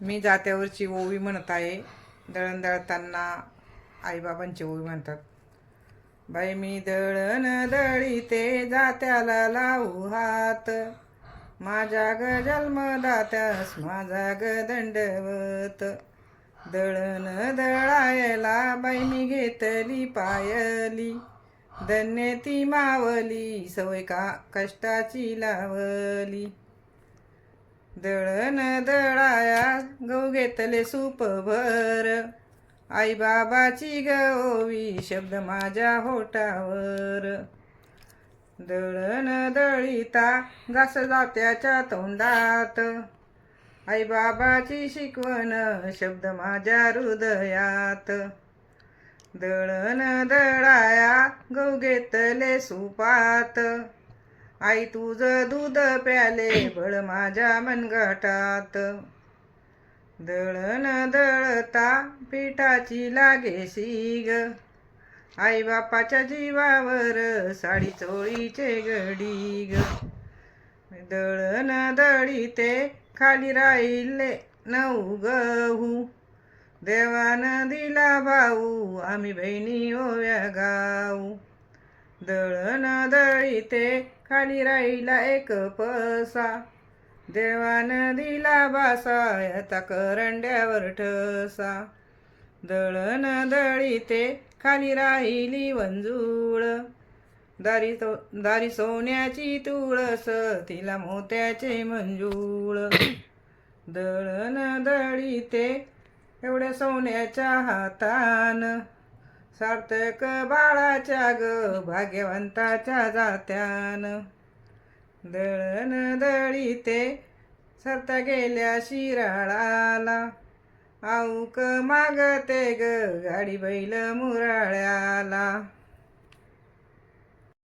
मी जात्यावरची ओवी म्हणत आहे. दळण दळताना आईबाबांची ओवी म्हणतात. बाई मी दळण दळीते जात्याला लावू हात, माझ्या ग जन्मदात्यास माझा ग दंडवत. दळण दळायला बाई मी घेतली पायली, धन्य ती मावली सवय कष्टाची लावली. दळण दळाया गहू घेतले सूप भर, आई बाबाची गववी शब्द माझ्या होटावर. दळण दळीता घास जात्याच्या तोंडात, आई बाबाची शिकवण शब्द माझ्या हृदयात. दळण दळाया गहू घेतले सुपात, आई तुझं दूध प्याले बळ माझ्या मनगटात. दळण दळता पिठाची लागे शिग, आई बापाच्या जीवावर साडी चोळीचे गडी ग. दळण दळीते खाली राहिले 9 गहू, देवानं दिला भाऊ आम्ही बहिणी ओव्या गाऊ. दळण दळीते खाली राहिला 1 पसा, देवानं दिला बासा याचा करंड्यावर ठसा. दळण दळीते खाली राहिली वंजूळ, दारी सोन्याची तुळस तिला मोत्याचे मंजूळ. दळण दळीते एवढ्या सोन्याच्या हातान, सार्थक बाळाच्या ग भाग्यवंताच्या जात्यान. दळण दळीते सरता गेल्या शिराळाला, आऊक मागते ग गाडी बैल मुराळ्याला.